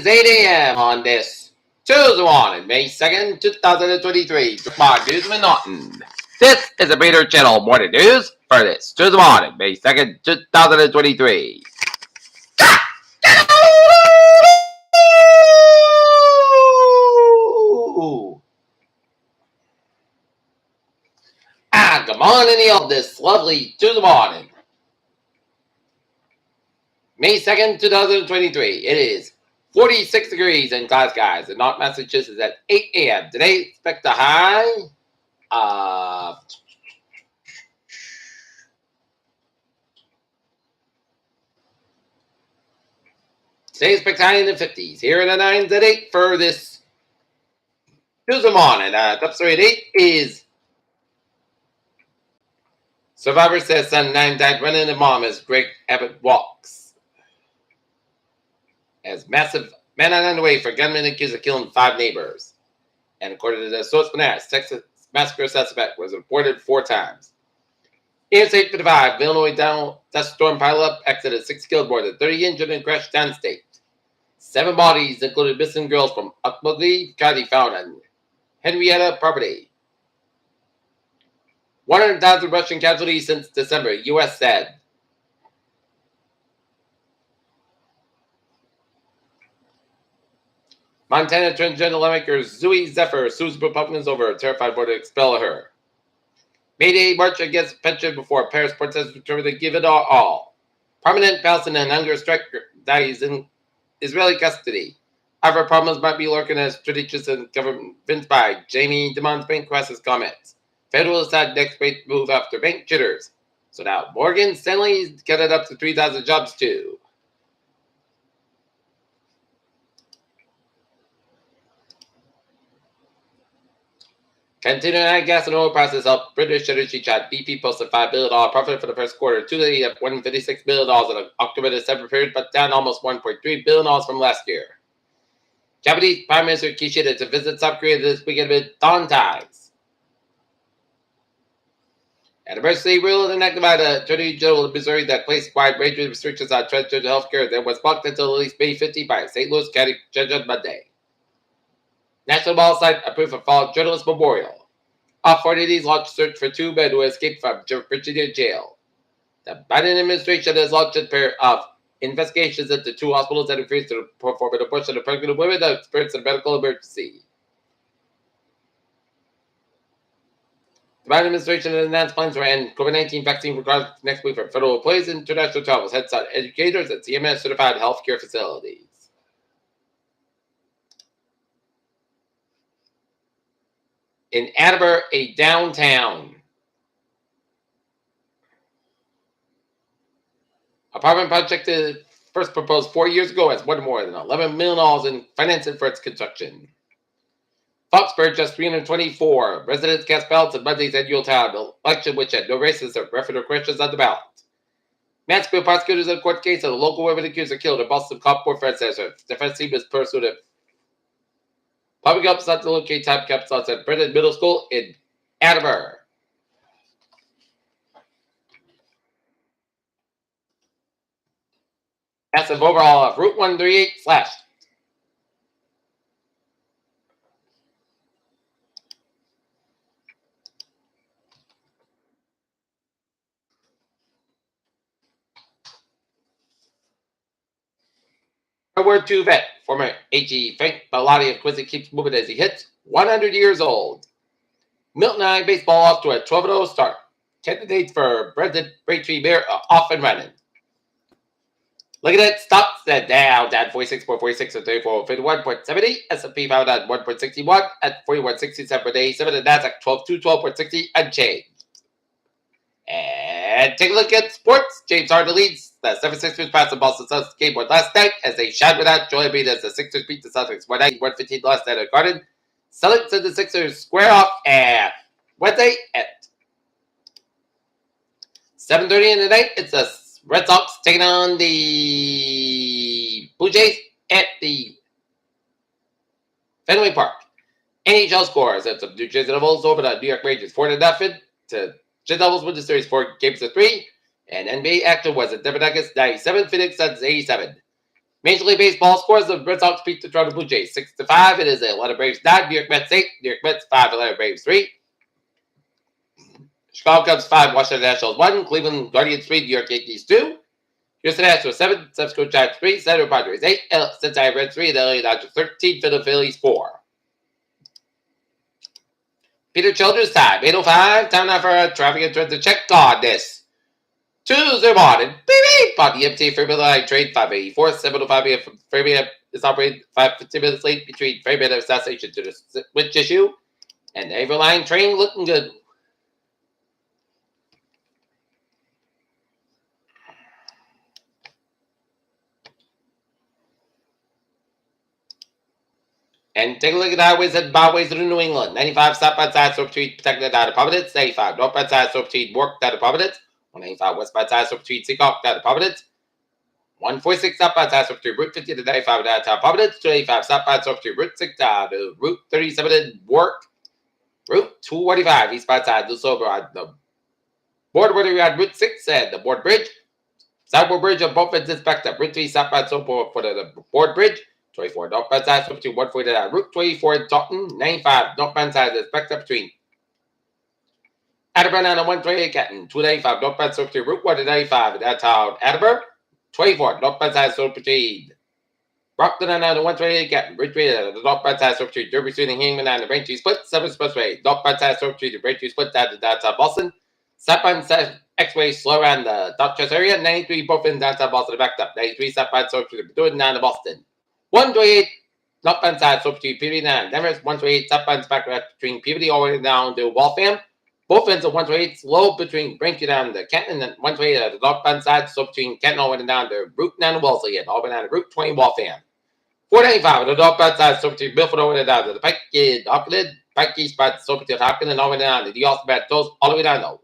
is 8 a.m. on this Tuesday morning, May 2nd, 2023. Mark Newsman Norton. This is a Breeder Channel morning news for this Tuesday morning, May 2nd, 2023. Good morning, y'all, this lovely Tuesday morning. May 2nd, 2023. It is 46 degrees in cloud skies in North Massachusetts at 8 a.m. Today, expect a high of Today, expect high in the 50s. Here in the 9s at 8 for this Tuesday morning. Top story at 8 is survivor says son 9 died running the mom as Greg Abbott walks. As massive manhunt underway for gunmen accused of killing 5 neighbors. And according to the source Bananas, Texas massacre suspect was reported 4 times. Interstate 55, Illinois dust storm pileup, accident 6 killed, more than 30 injured and crashed downstate. 7 bodies, including missing girls from Ukmugli County, found on Henrietta property. 100,000 Russian casualties since December, U.S. said. Montana transgender lawmaker Zooey Zephyr sues Republicans over terrified voter to expel her. May Day march against pension before Paris protesters determined to give it all. Prominent Palestinian hunger strike dies in Israeli custody. However, problems might be lurking as strategists and government convinced by Jamie Dimon's bank crisis comments. Federal decide next rate move after bank jitters. So now Morgan Stanley's got it up to 3,000 jobs too. Continuing high gas and oil prices helped British energy giant BP posted $5 billion profit for the first quarter, today at $156 billion in the October-December period, but down almost $1.3 billion from last year. Japanese Prime Minister Kishida to visit South Korea this weekend with dawn times. An emergency rule enacted by the Attorney General of Missouri that placed wide-ranging restrictions on transgender health care that was blocked until at least May 15 by a St. Louis County judge on Monday. National Mall site approved a fallen journalist memorial. Authorities launched search for 2 men who escaped from Virginia jail. The Biden administration has launched a pair of investigations into 2 hospitals that refused to perform an abortion of pregnant women that experienced a medical emergency. The Biden administration has announced plans to end COVID-19 vaccine requirements next week for federal employees and international travelers, heads on educators, and CMS certified healthcare facilities. In Attleboro, a downtown apartment project first proposed 4 years ago has won more than $11 million in financing for its construction. Foxburg just 324 residents cast ballots in Monday's annual town election, which had no racist or referendum questions on the ballot. Mansfield prosecutors in a court case of the local women accused of killing a Boston cop boyfriend says her defense team is pursuing public help sought to locate time capsules at Brennan Middle School in Attleboro. Massive overhaul of Route 138 slashed. A word to vet. Former AG Frank Bellotti of Quincy keeps moving as he hits 100 years old. Milton High baseball off to a 12-0 start. Candidates for President Braintree Mayor off and running. Look at it. Stocks that down 46.46 or 34.51.70. S&P found at 1.61 at 41.67.87. And Nasdaq 12.60 unchanged. And take a look at sports. James Harden leads. The 76ers passed the Boston Celtics game one last night as they shot without joy beat as the Sixers beat the Celtics 119-115 last night at Garden. Celtics and the Sixers square off at Wednesday at 7:30 in the night. It's the Red Sox taking on the Blue Jays at the Fenway Park. NHL scores at the New Jersey Devils over the New York Rangers 4-0 to Jet Devils win the series 4 games to 3. And NBA actor was at Denver Nuggets 97, Phoenix Suns 87. Major League Baseball scores: the Red Sox beat the Toronto Blue Jays 6-5. It is a Atlanta Braves 9, New York Mets 8, New York Mets 5, Atlanta Braves 3. Chicago Cubs 5, Washington Nationals 1, Cleveland Guardians 3, New York Yankees 2. Houston Astros 7, San Francisco Giants 3, San Diego Padres 8, Cincinnati Reds 3, and LA Dodgers 13, Philadelphia Phillies 4. Peter Childress time, 8:05. Time now for a traffic and transit check on this Tuesday morning. Beep beep on the MTA Fairfield Line train 584, 7:05 a.m. from Fairfield is operating 5-15 minutes late between Fairfield and South Station to the switch issue. And the Avery Line train looking good. And take a look at the highways and byways of New England. 95 southbound side, so between Protected out of Providence. 95 northbound side, so between Wark out of Providence. 195 westbound side, so between Seacock out of Providence. 146 southbound side, so between Route 50 to 95 downtown Providence. 285 southbound, so between Route 6 down to Route 37 in Wark. Route 245 eastbound side, the sober on the border on Route 6 and the Board Bridge. Sidewalk Bridge on both ends is backed up. Route 3 southbound, so for the Board Bridge. 24 northbound side, so between 149 Route 24 in Taunton. 95 northbound side is backed up between Attleboro and 128 Canton. 295 northbound side between Route 195 in downtown Attleboro. 24 northbound side, so between Brockton and 128 Canton. Bridge 3 the northbound side, so between Derby Street and Hingman and the Braintree Split. 7 Expressway northbound side, so between the Braintree Split down to downtown Boston. Southbound side X-way slow around the Dorchester area. 93 both in downtown Boston backed up. 93 southbound, so between Bedouin down to Boston. 128 northbound side, so between Peabody and Denver. 128 southbound back between Peabody all the way down to Waltham. Both ends of 128 slow between Braintree down to Canton, and 128 at the northbound side, so between Canton all the way down to Route 9 to Wellesley, and all the way down to Route 20 Waltham. 495 at the northbound side, so between Milford all the way down to the Pike in Hopkins, Pike eastbound, so between Hopkins and all the way down to the Austin Toes, all the way down to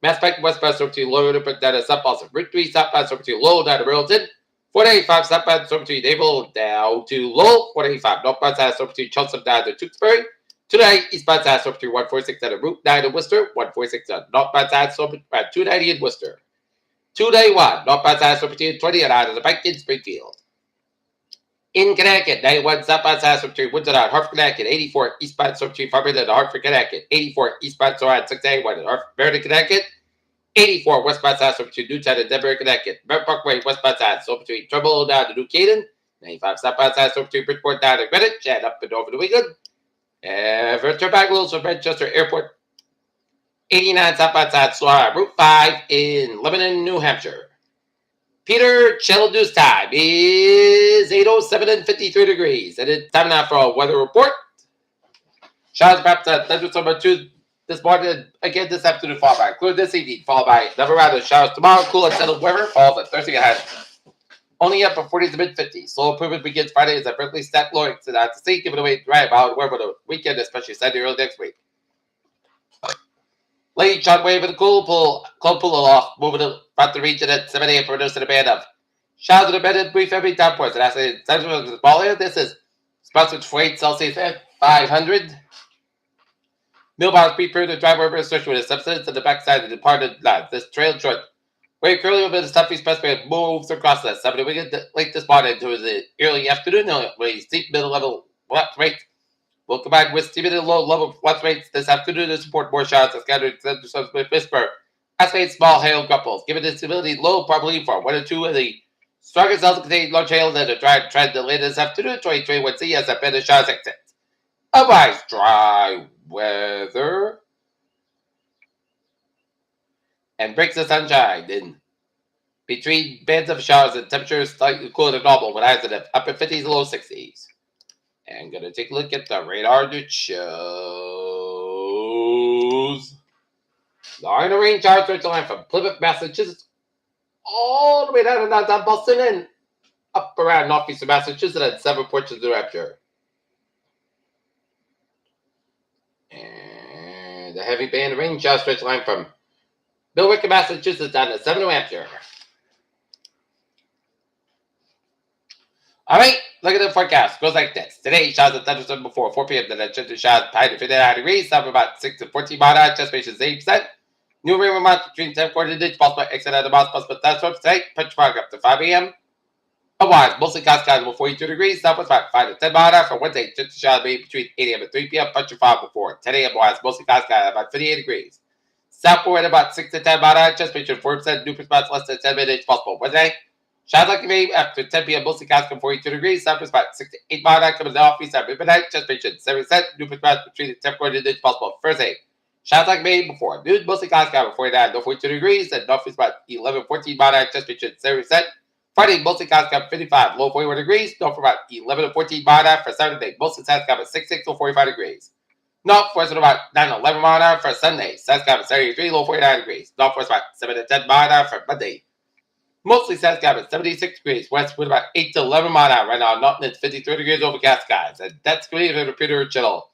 Mass Pike westbound, so between Lower down to South Boston. Route 3 southbound, so between Lowell down to Burlington. 485 southbound, so between Naval down to Lowell. 485 northbound side, so between Chelmsford down to Tewksbury. 290 eastbound side, so between 146 at Route 9 in Worcester. 146 at northbound side, so between 290 in Worcester. 291 northbound side, so between 20 and out of the Pike in Springfield. In Connecticut, 91 southbound side, so between Windsor and Hartford, Connecticut. 84 eastbound, so between Farmington and Hartford, Connecticut. 84 eastbound, so at 681 in Hartford, Connecticut. 84 westbound side, so between Newtown and Denver, Connecticut. Brent Parkway westbound side, so between Trumbull down to New Canaan. 95 southbound side, so between Bridgeport down to Greenwich and up and over to Wiggins. And turn back a little, so Manchester Airport. 89 southbound side, so Route 5 in Lebanon, New Hampshire. Peter Childress time is 8:07 and 53 degrees. And it's time now for a weather report. Showers perhaps at thunderstorm 2 this morning, again this afternoon, followed by clear this evening, followed by never rather showers tomorrow, cool and settled weather, followed by Thursday ahead. Only up from 40s to mid-50s. Slow improvement begins Friday as a Berkeley stat low exit out to sea, giving away dry about weather for the weekend, especially Sunday early next week. Late short wave of the cold pull aloft, moving about the region at 7 a.m. producing a band of showers and embedded brief heavy downpours. And actually, the ball here, this is sponsored for 8 Celsius at 500. Millbars prepare the driver research with a substance at the backside of the departed line. This trail short. Where curly over the stuffy specimen moves across the 7 we get late this morning into the early afternoon, where steep middle level watch rates will combine with steep and low level watch rates this afternoon to support more showers and scattered thunderstorms with whisper. Estimate small hail couples. Given the stability low, probably for 1 or 2 of the strongest cells contain large hail that are dry trend delayed this afternoon. 2021 C as a better showers exit. Otherwise, dry weather and breaks the sunshine in between bands of showers and temperatures slightly cooler than normal with highs in the upper 50s and low 60s. And gonna take a look at the radar that shows line of rain showers stretch the line from Plymouth, Massachusetts, all the way down to downtown Boston and up around northeastern Massachusetts and several portions of New Hampshire. And the heavy band of rain showers stretch the line from Millwick, Massachusetts down to 7 New Hampshire. All right, look at the forecast. Goes like this. Today, showers and thunderstorms before 4 p.m. Then the showers high to 59 degrees. Some about 6 to 14 mile an hour. Chest is 8%. New rain amounts between 10 and 40 inches. Possible exit out of the mouse. Possible thunderstorms. Today, punch fog up to 5 a.m. Otherwise, mostly cloudy skies will 42 degrees. Southwest about 5 to 10 miles an hour. For Wednesday, chance of showers may be between 8 a.m. and 3 p.m. Punch your 5 before 10 a.m. Otherwise, mostly cloudy skies about 58 degrees. Southward about 6 to 10 miles an hour. Just between 4% new spots less than 10 minutes possible. Wednesday, showers likely may after 10 p.m. Mostly cloudy skies 42 degrees. Southwest about 6 to 8 miles an hour. Coming to the office at midnight. Just between 7% new spots between the 10 minutes possible. Thursday, showers likely may before noon. Mostly cloudy skies 49 to 42 degrees. And office about 11 14 miles an hour. Just between 7%. Friday, mostly cloudy skies 55, low 41 degrees. North for about 11 to 14 miles an hour. For Saturday, mostly cloudy skies 66 to 45 degrees. North force at about 9 to 11 miles an hour for Sunday. South skies 73, low 49 degrees. North force about 7 to 10 miles an hour for Monday. Mostly south skies 76 degrees. West with about 8 to 11 miles an hour. Right now, Norton is 53 degrees overcast skies. And that's going to be the Peter Channel.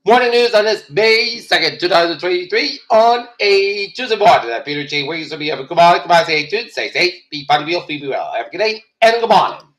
Morning news on this May 2nd, 2023 on a Tuesday morning. Peter J. Wiggins will be having a good morning. Stay tuned, stay safe, be fun to be well. Have a good day and good morning.